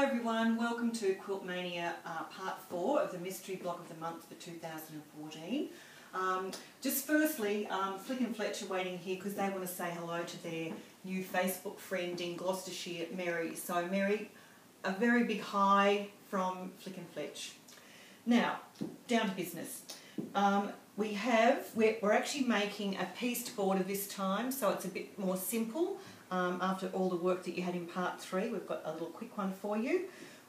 everyone, welcome to Quilt Mania part 4 of the mystery block of the month for 2014. Just firstly, Flick and Fletch are waiting here because they want to say hello to their new Facebook friend in Gloucestershire, Mary. So Mary, a very big hi from Flick and Fletch. Now, down to business. We're actually making a pieced border this time, so it's a bit more simple. After all the work that you had in part 3, we've got a little quick one for you.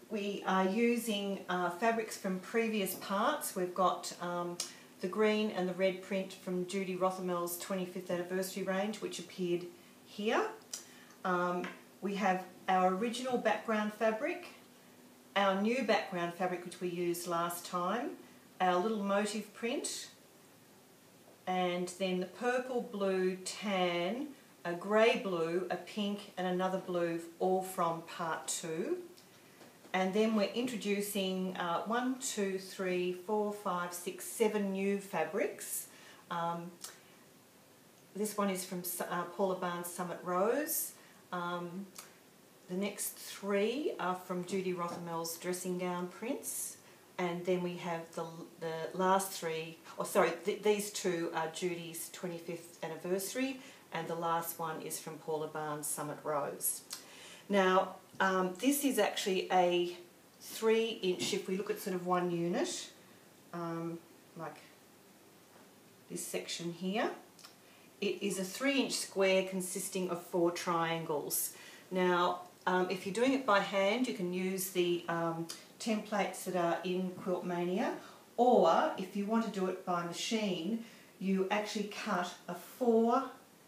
We are using fabrics from previous parts. We've got the green and the red print from Judy Rothermell's 25th anniversary range, which appeared here. We have our original background fabric, our new background fabric which we used last time, our little motif print, and then the purple, blue, tan, a grey blue, a pink and another blue, all from part 2. And then we're introducing 1, 2, 3, 4, 5, 6, 7 new fabrics. This one is from Paula Barnes Summit Rose. The next 3 are from Judy Rothermell's dressing gown prints. And then we have the last 3, these 2 are Judy's 25th anniversary, and the last one is from Paula Barnes Summit Rose. Now, this is actually a 3-inch, if we look at sort of one unit, like this section here. It is a 3-inch square consisting of 4 triangles. Now, if you're doing it by hand, you can use the templates that are in Quilt Mania, or if you want to do it by machine, you actually cut a 4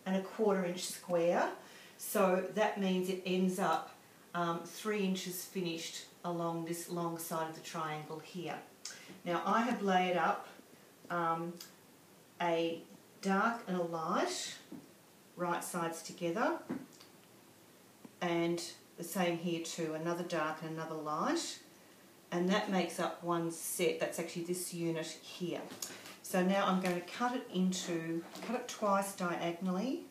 1/4 inch square, so that means it ends up 3 inches finished along this long side of the triangle here. Now I have laid up a dark and a light, right sides together, and the same here too, another dark and another light, and that makes up one set. That's actually this unit here. So now I'm going to cut it twice diagonally,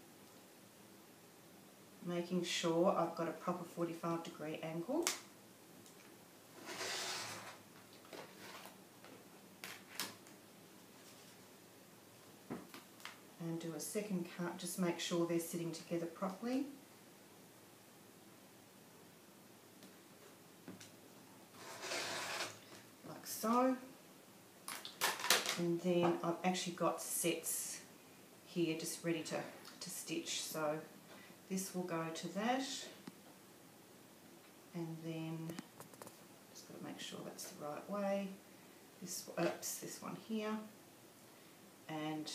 making sure I've got a proper 45-degree angle. And do a second cut, just make sure they're sitting together properly. Like so. And then I've actually got sets here just ready to stitch, so this will go to that, and then just got to make sure that's the right way. This one here, and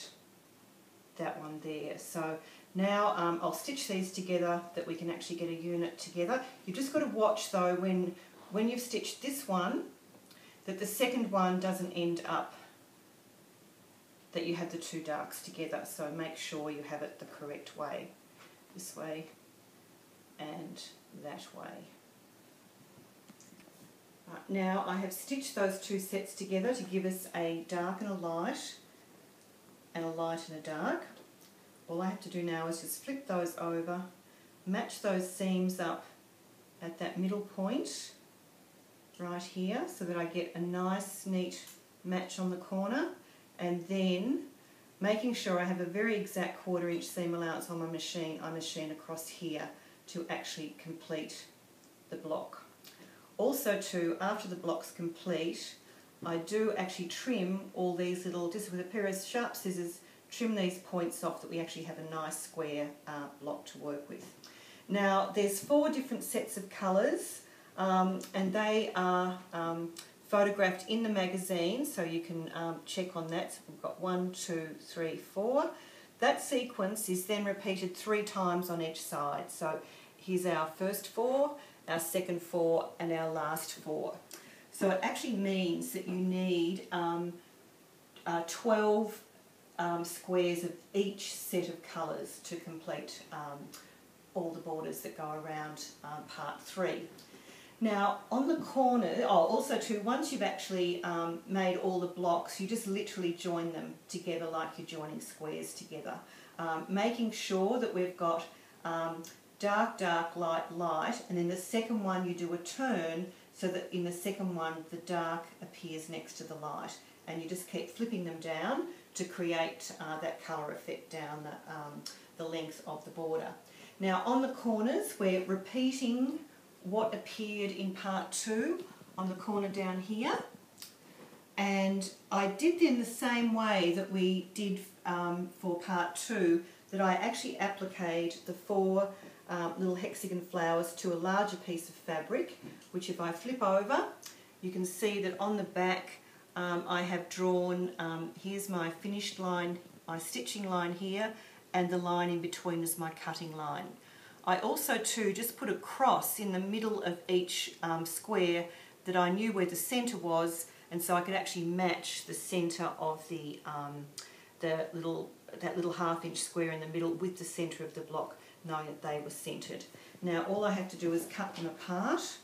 that one there. So now I'll stitch these together that we can actually get a unit together. You've just got to watch though when you've stitched this one that the second one doesn't end up, that you have the 2 darks together, so make sure you have it the correct way. This way and that way. Right, now I have stitched those 2 sets together to give us a dark and a light and a dark. All I have to do now is just flip those over, match those seams up at that middle point right here so that I get a nice neat match on the corner, and then making sure I have a very exact 1/4 inch seam allowance on my machine, I machine across here to actually complete the block. Also too, after the block's complete, I do actually trim all these little, just with a pair of sharp scissors, trim these points off that we actually have a nice square block to work with. Now there's 4 different sets of colours, and they are photographed in the magazine, so you can check on that. So we've got 1, 2, 3, 4. That sequence is then repeated 3 times on each side. So here's our first 4, our second 4, and our last 4. So it actually means that you need 12 squares of each set of colours to complete all the borders that go around part 3. Now on the corner, also too, once you've actually made all the blocks, you just literally join them together like you're joining squares together, making sure that we've got dark, dark, light, light, and then the second one you do a turn so that in the second one the dark appears next to the light, and you just keep flipping them down to create that colour effect down the length of the border. Now on the corners we're repeating what appeared in part 2 on the corner down here, and I did them the same way that we did for part 2, that I actually appliqued the 4 little hexagon flowers to a larger piece of fabric, which if I flip over you can see that on the back I have drawn, here's my finished line, my stitching line here, and the line in between is my cutting line. I also too just put a cross in the middle of each square that I knew where the centre was, and so I could actually match the centre of that little 1/2 inch square in the middle with the centre of the block, knowing that they were centred. Now all I have to do is cut them apart.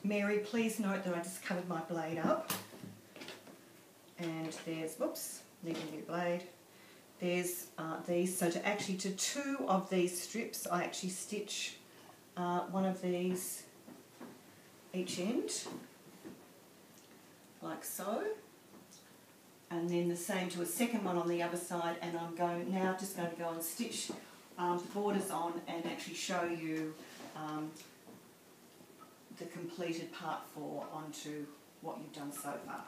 Mary, please note that I just covered my blade up, and there's, whoops, need a new blade. There's these, so to 2 of these strips I actually stitch one of these each end, like so, and then the same to a second one on the other side, and I'm now just going to go and stitch the borders on and actually show you the completed part 4 onto what you've done so far.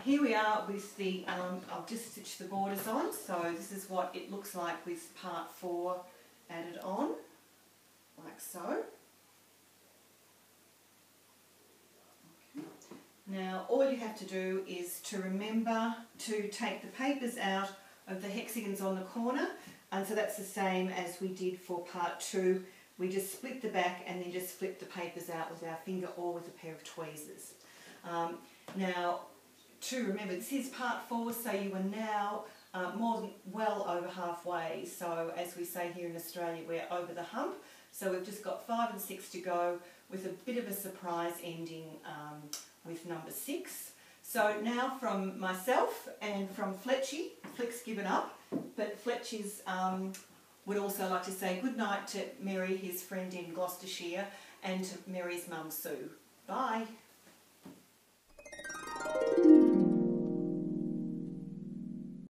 Here we are with the, I've just stitched the borders on, so this is what it looks like with part 4 added on, like so. Okay. Now all you have to do is to remember to take the papers out of the hexagons on the corner, and so that's the same as we did for part 2. We just split the back and then just flip the papers out with our finger or with a pair of tweezers. Now, to remember, this is part 4, so you are now well over halfway. So as we say here in Australia, we're over the hump. So we've just got 5 and 6 to go, with a bit of a surprise ending with number 6. So now from myself and from Fletchy, Flick's given up, but Fletchy's would also like to say good night to Mary, his friend in Gloucestershire, and to Mary's mum Sue. Bye.